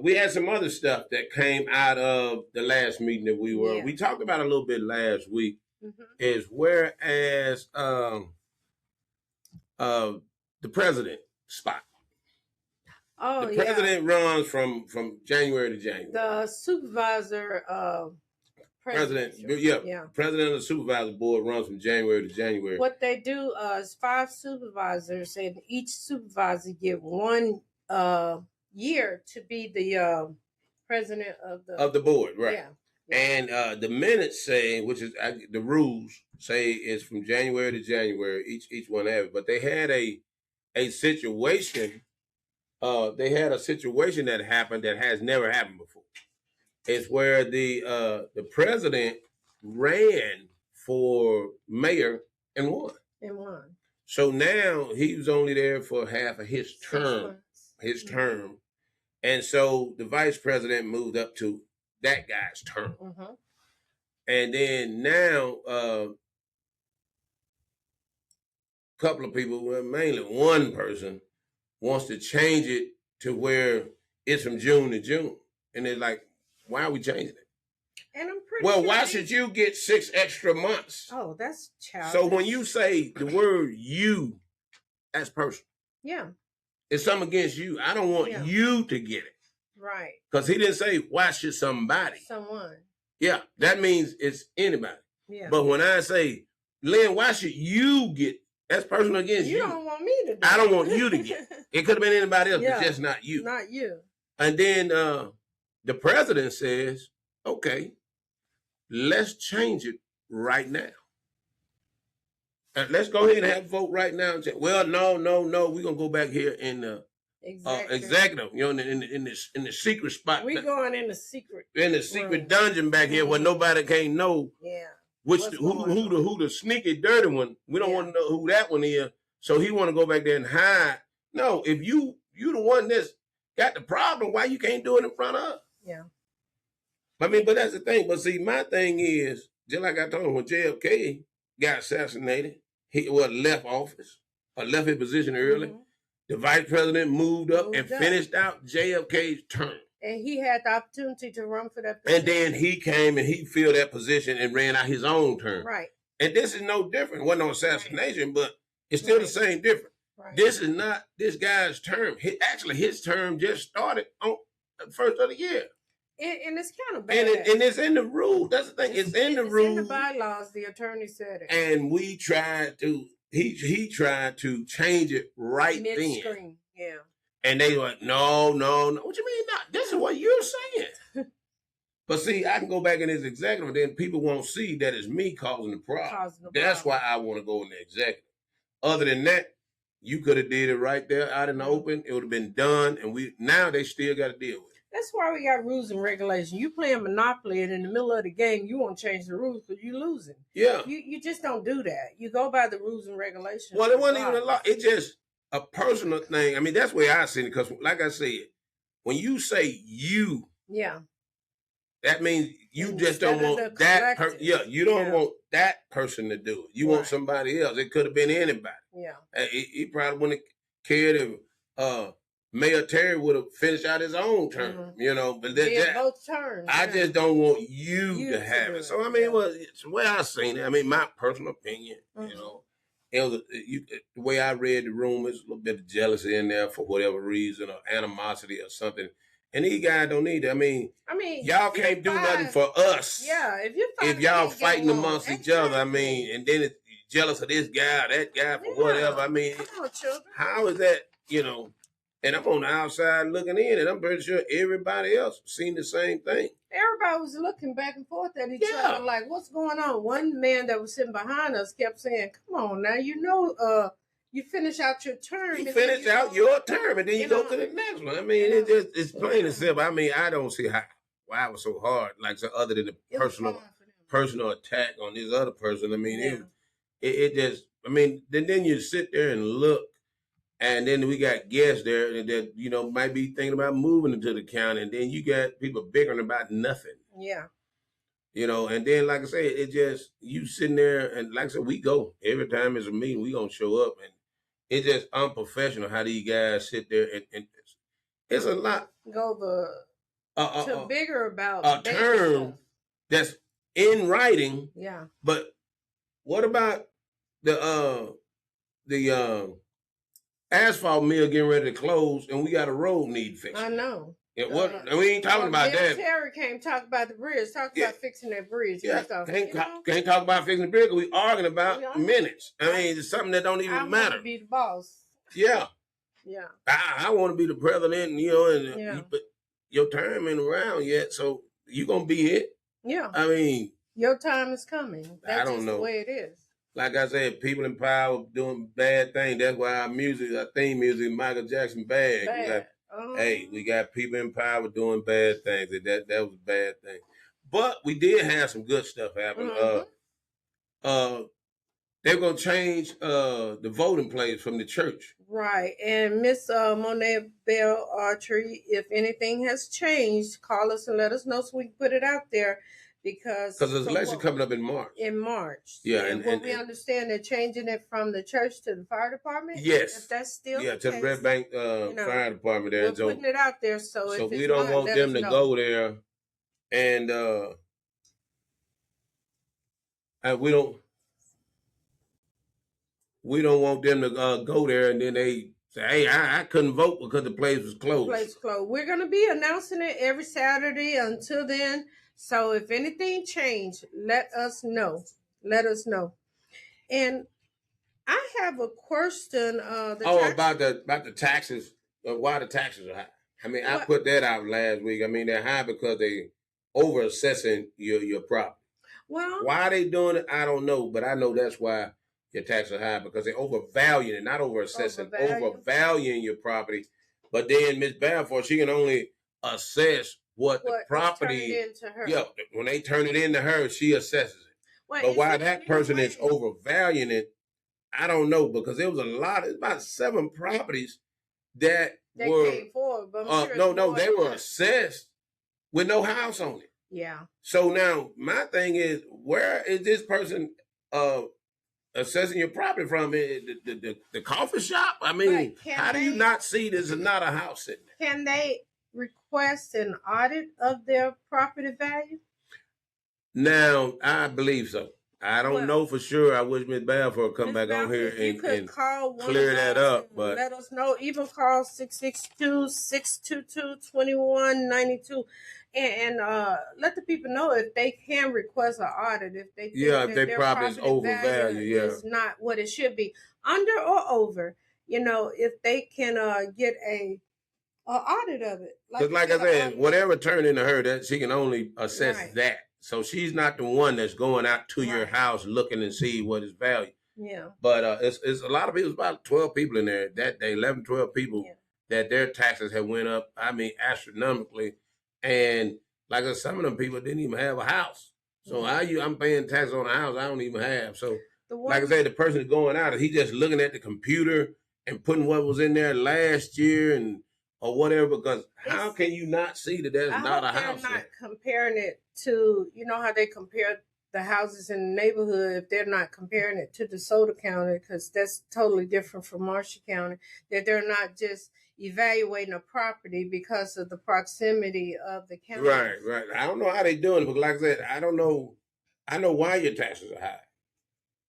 We had some other stuff that came out of the last meeting that we talked about a little bit last week. Is whereas the president spot. Oh, the president runs from January to January. The supervisor president of the supervisor board runs from January to January. What they do is 5 supervisors, and each supervisor get 1 year to be the president of the board, right? Yeah. And the minutes say, which is the rules say, is from January to January. Each one have it, but they had a situation. They had a situation that happened that has never happened before. It's where the president ran for mayor and won. So now he was only there for half of his term. And so the vice president moved up to that guy's term. And then now a couple of people, well, mainly one person, wants to change it to where it's from June to June. And they're like, why are we changing it? And I'm pretty well, why should you get 6 extra months? Oh, that's childish. So when you say the word you, that's personal. Yeah. It's something against you. I don't want you to get it. Right. Because he didn't say, why should somebody? Someone. Yeah, that means it's anybody. Yeah. But when I say, Lynn, why should you get, that's personal against you. You don't want me to do I don't want you to get it. It could have been anybody else, but just not you. Not you. And then the president says, okay, let's change it right now. Let's go ahead and have a vote right now. And say, well, no, we're going to go back here in the executive, you know, in the secret spot. We're going in the secret. In the secret dungeon back here where nobody can't know who the sneaky dirty one. We don't want to know who that one is. So he want to go back there and hide. No, if you the one that's got the problem, why you can't do it in front of us? Yeah. I mean, but that's the thing. But see, my thing is, just like I told him, when JFK got assassinated, he left office, or left his position early. The vice president moved up and finished out JFK's term. And he had the opportunity to run for that position. And then he came and he filled that position and ran out his own term. Right. And this is no different. It wasn't no assassination, but it's still the same difference. Right. This is not this guy's term. His term just started on the first of the year. And it's kind of bad. And it's in the rules. That's the thing. It's in the rules. In the bylaws, the attorney said it. And we tried to, he tried to change it right Mid-screen. then. Yeah. And they were like, no. What you mean not? This is what you're saying. But see, I can go back in this executive, and then people won't see that it's me causing the problem. That's why I want to go in the executive. Other than that, you could have did it right there out in the open. It would have been done, and now they still got to deal with it. That's why we got rules and regulations. You playing Monopoly, and in the middle of the game, you want to change the rules because you're losing. Yeah. You just don't do that. You go by the rules and regulations. Well, it wasn't even a law. It's just a personal thing. I mean, that's the way I see it. Because, like I said, when you say you, that means you just Instead don't of want the that. collective. You don't Yeah. want that person to do it. You want Right. somebody else. It could have been anybody. Yeah. He probably wouldn't have cared if Mayor Terry would have finished out his own term. You know, but both terms. I just don't want you to have do it. So I it, mean, yeah. well, it's the way I seen it. I mean, my personal opinion. You know, it was the way I read the room is a little bit of jealousy in there for whatever reason or animosity or something. And these guys don't need it. I mean, y'all can't do nothing for us. Yeah, if y'all fighting amongst each other, I mean, and then it's jealous of this guy or that guy for whatever. I mean, come on, children. how is that? You know, and I'm on the outside looking in, and I'm pretty sure everybody else seen the same thing. Everybody was looking back and forth at each other, like, "What's going on?" One man that was sitting behind us kept saying, "Come on now, you know, you finish out your term. You finish out your term, and then you go to the next one. I mean, it's plain and simple. I mean, I don't see why it was so hard. Like, so other than the personal attack on this other person. I mean, it just. I mean, then you sit there and look, and then we got guests there that might be thinking about moving into the county, and then you got people bickering about nothing. Yeah. And then like I say, it just you sitting there, and like I said, we go every time there's a meeting, we gonna show up, and it's just unprofessional how these guys sit there and it's a lot. Go to bigger about a term stuff that's in writing. Yeah. But what about the asphalt mill getting ready to close and we got a road need fixing? I know. We ain't talking about that. Terry came talk about the bridge, about fixing that bridge. Yeah. Can't talk about fixing the bridge because we arguing about minutes. I mean, it's something that don't even matter. I want to be the boss. Yeah. Yeah. I want to be the president, but your term ain't around yet, so you gonna be it. Yeah. I mean, your time is coming. That's I don't know the way it is. Like I said, people in power doing bad things. That's why our theme music, Michael Jackson, bad. Hey, we got people in power doing bad things. That was a bad thing. But we did have some good stuff happen. They're gonna change the voting place from the church. Right. And Miss Monet Bell Archery, if anything has changed, call us and let us know so we can put it out there. Because there's election coming up in March. Yeah, and we understand they're changing it from the church to the fire department. Yes, if that's still to the Red Bank fire department there. We're putting it out there, so we don't want them to go there, and we don't want them to go there, and then they say, "Hey, I couldn't vote because the place was closed." We're going to be announcing it every Saturday until then. So if anything changed, let us know. And I have a question. About the taxes. Why the taxes are high? I mean, I put that out last week. I mean, they're high because they over assessing your property. Well, why they doing it, I don't know, but I know that's why your taxes are high, because they overvaluing it, not over assessing, overvaluing your property. But then Miss Balfour, she can only assess what the property. Yeah, when they turn it into her, she assesses it. But why that person is overvaluing it, I don't know, because there was it's about 7 properties that were came forward, but I'm sure they were assessed with no house on it. Yeah. So now my thing is, where is this person assessing your property from? The coffee shop? I mean, how do you not see this is not a house sitting there? Can they request an audit of their property value? Now, I believe so. I don't know for sure. I wish Ms. Balfour would come back on here and clear that up. But let us know. Even call 662-622-2192 and let the people know if they can request an audit. If they think if their property is overvalued, is not what it should be, under or over. If they can get a audit of it. Because like I said, whatever turned into her, that she can only assess that. So she's not the one that's going out to your house looking and see what is value. Yeah. But it's a lot of people. It's about 12 people in there that day, 11, 12 people that their taxes have went up, I mean, astronomically. And like I said, some of them people didn't even have a house. So I'm paying taxes on a house I don't even have. So like I said, the person is going out, he just looking at the computer and putting what was in there last year and or whatever, because how can you not see that there's not a house they're not there? comparing it to, you know how they compare the houses in the neighborhood, if they're not comparing it to DeSoto County, because that's totally different from Marshall County, that they're not just evaluating a property because of the proximity of the county. Right. I don't know how they doing it, but like I said, I don't know. I know why your taxes are high,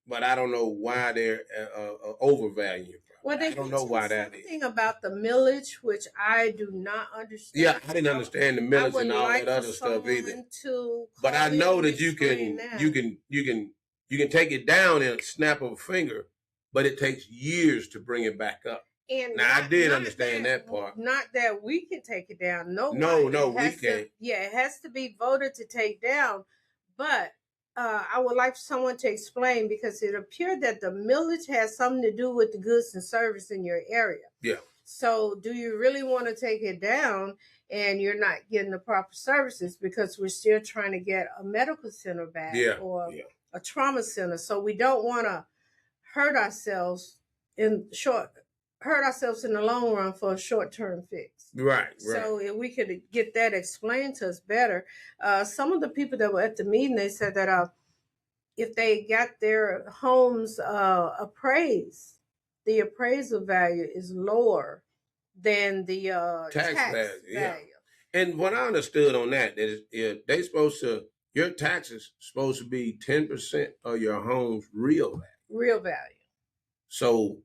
but I don't know why they're overvaluing your property. Well, they I don't know why that is. Something about the millage, which I do not understand. Yeah, I didn't understand the millage and all that other stuff either. But I know that you can take it down in a snap of a finger, but it takes years to bring it back up. And now I did understand that part. Not that we can take it down. No, we can't. Yeah, it has to be voted to take down. But I would like someone to explain, because it appeared that the millage has something to do with the goods and service in your area. Yeah. So do you really want to take it down and you're not getting the proper services, because we're still trying to get a medical center back or a trauma center. So we don't want to hurt ourselves in the long run for a short-term fix. Right. So if we could get that explained to us better. Some of the people that were at the meeting, they said that if they got their homes appraised, the appraisal value is lower than the tax value. Yeah. And what I understood on that is they supposed to, your taxes supposed to be 10% of your home's real value. Real value. So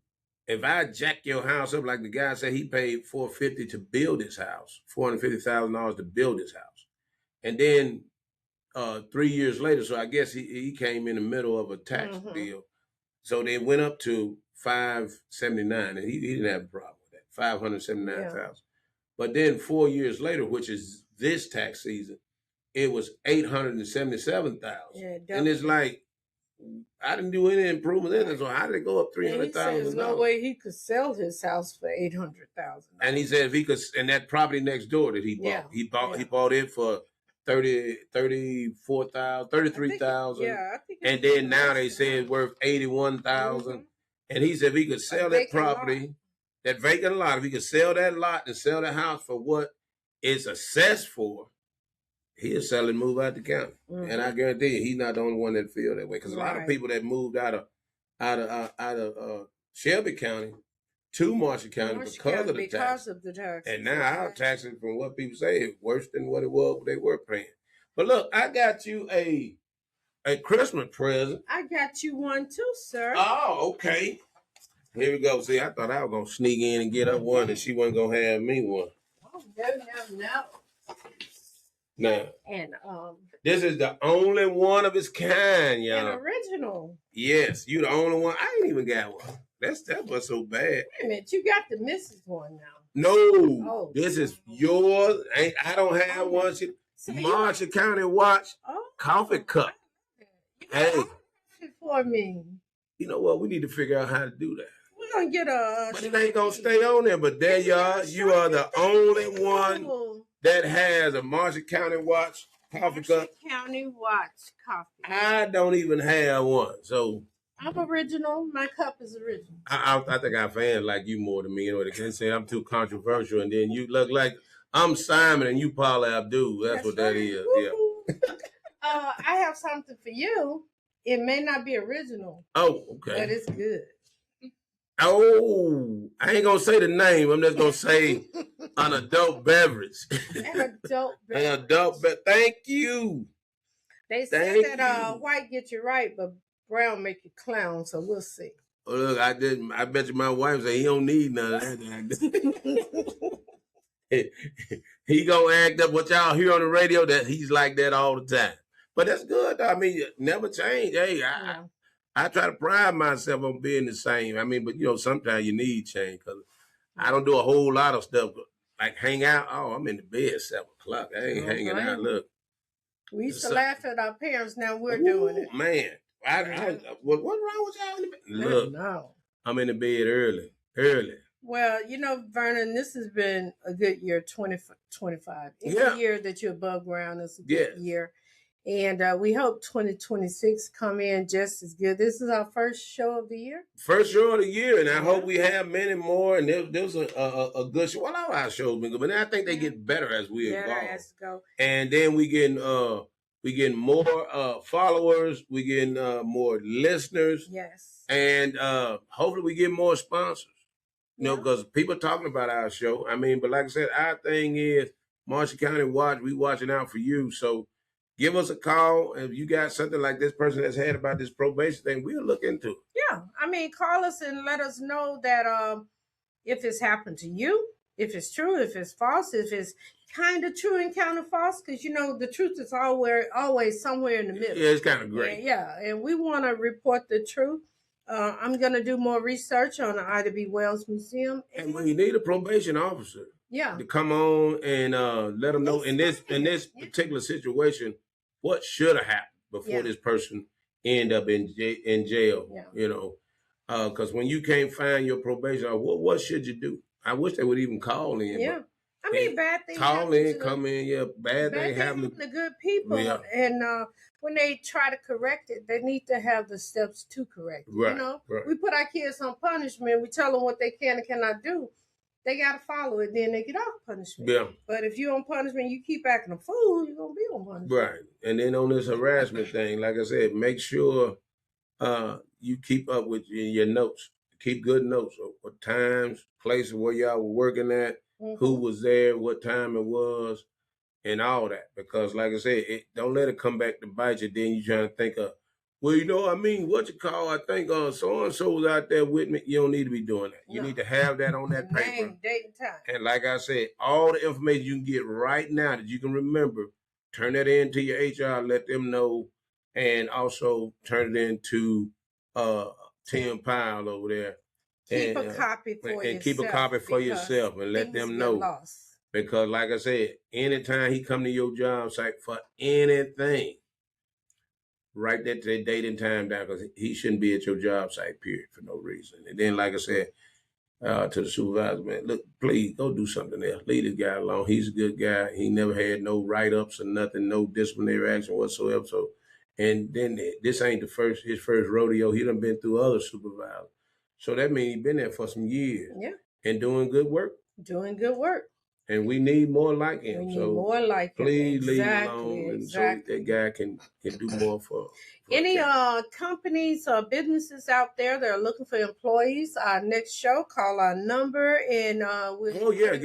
if I jack your house up, like the guy said, he paid $450,000 to build his house, $450,000 to build his house, and then 3 years later, so I guess he came in the middle of a tax deal, so they went up to $579,000, and he didn't have a problem with that, $579,000. Yeah. But then 4 years later, which is this tax season, it was $877,000, and it's like, I didn't do any improvements in it, so how did it go up $300,000? There's no way he could sell his house for $800,000. And he said if he could, and that property next door that he bought, he bought it for $33,000. And then now they say it's worth $81,000. And he said if he could sell that property, that vacant lot, if he could sell that lot and sell the house for what it's assessed for, he'll sell and move out the county. And I guarantee you, he's not the only one that feel that way. Because a lot of people that moved out of Shelby County to Marshall County because of the tax. And now our taxes, from what people say, is worse than what it was they were paying. But look, I got you a Christmas present. I got you one too, sir. Oh, okay. Here we go. See, I thought I was gonna sneak in and get her one, and she wasn't gonna have me one. Oh, no. Now, and this is the only one of its kind, y'all. An original. Yes, you the only one. I ain't even got one. That's what's so bad. Wait a minute, you got the Mrs. one now. No, this is yours. I don't have one. Marshall County Watch coffee cup. Hey, for me. You know what? We need to figure out how to do that. We're gonna get but it ain't gonna stay on there. But there you are. You are the only one that has a Marshall County Watch coffee cup. County Watch coffee. I don't even have one, so I'm original. My cup is original. I think our fans like you more than me. You know, they can say I'm too controversial, and then you look like I'm Simon and you Paula Abdul. That's what that is. Woo-hoo. Yeah. I have something for you. It may not be original. Oh, okay. But it's good. Oh, I ain't gonna say the name. I'm just gonna say an adult beverage. An adult beverage. An adult beverage. Thank you. They said that white get you right, but brown make you clown. So we'll see. Oh, look, I didn't. I bet you my wife said he don't need none of that. He gonna act up what y'all hear on the radio that he's like that all the time. But that's good. I mean, never change. Hey, I try to pride myself on being the same. I mean, but you know, sometimes you need change because I don't do a whole lot of stuff like hang out. Oh, I'm in the bed at 7 o'clock. I ain't hanging out. Look, we used to laugh at our parents. Now we're doing it. Man, what's wrong with y'all in the bed? Look, no. I'm in the bed early. Well, you know, Vernon, this has been a good year, 2025. It's a year that you're above ground. It's a good year. And we hope 2026 come in just as good. This is our first show of the year. First show of the year, and I hope we have many more. And there's a good show. Well, all our shows been good, but I think they get better as we evolve. And then we getting more followers. We getting more listeners. Yes. And hopefully we get more sponsors. You know, because people talking about our show. I mean, but like I said, our thing is Marshall County Watch. We watching out for you. So give us a call. If you got something like this person has had about this probation thing, we'll look into it. Yeah. I mean, call us and let us know that if it's happened to you, if it's true, if it's false, if it's kind of true and kind of false, because, you know, the truth is always somewhere in the middle. Yeah, it's kind of great. Yeah. And we want to report the truth. I'm going to do more research on the Ida B. Wells Museum. And we need a probation officer. Yeah. To come on and let them know in this particular situation what should have happened before this person end up in jail. Yeah. You know, because when you can't find your probation, what should you do? I wish they would even call in. Yeah. I mean, bad things call in, come in. Yeah, bad things happen to good people. Yeah. And when they try to correct it, they need to have the steps to correct it. Right. You know, right. We put our kids on punishment. We tell them what they can and cannot do. They got to follow it, then they get off punishment. Yeah. But if you're on punishment, you keep acting a fool, you're going to be on punishment. Right. And then on this harassment thing, like I said, make sure you keep up with your notes. Keep good notes of times, places where y'all were working at, who was there, what time it was, and all that. Because like I said, don't let it come back to bite you. Then you're trying to think of, well, you know, I mean, I think so-and-so was out there with me. You don't need to be doing that. You need to have that on that paper. Name, date, and time. And like I said, all the information you can get right now that you can remember, turn that in to your HR, let them know, and also turn it into Tim Pyle over there. Keep a copy for yourself. And keep a copy for yourself and let them know. Because like I said, anytime he come to your job site for anything, write that date and time down, because he shouldn't be at your job site, period, for no reason. And then, like I said, to the supervisor, man, look, please go do something else. Leave this guy alone. He's a good guy. He never had no write-ups or nothing, no disciplinary action whatsoever. So, and then this ain't his first rodeo. He done been through other supervisors. So that means he's been there for some years. Yeah. And doing good work. Doing good work. And we need more like him. We need more like him. Please leave him alone, and so that guy can do more for any companies or businesses out there that are looking for employees. Our next show, call our number and we'll give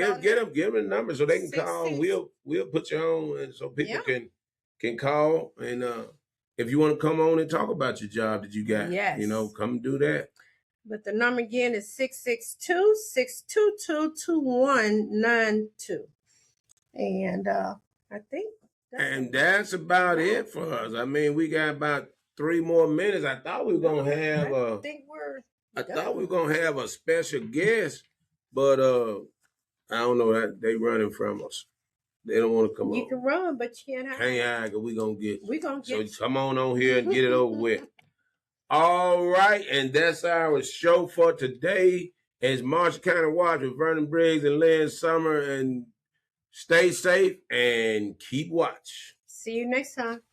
them a number so they can call. We'll put you on, and so people can call, and if you want to come on and talk about your job that you got, you know, come do that. But the number again is 662-622-2192. And I think that's about it for us. I mean, we got about 3 more minutes. I thought we were gonna have thought we were gonna have a special guest, but I don't know, that they running from us. They don't want to come on. You can run, but you can't hide. Can't hide, 'cause we gonna get you. So come on here and get it over with. All right, and that's our show for today. It's Marshall County Watch with Vernon Briggs and Lynn Summer. And stay safe and keep watch. See you next time.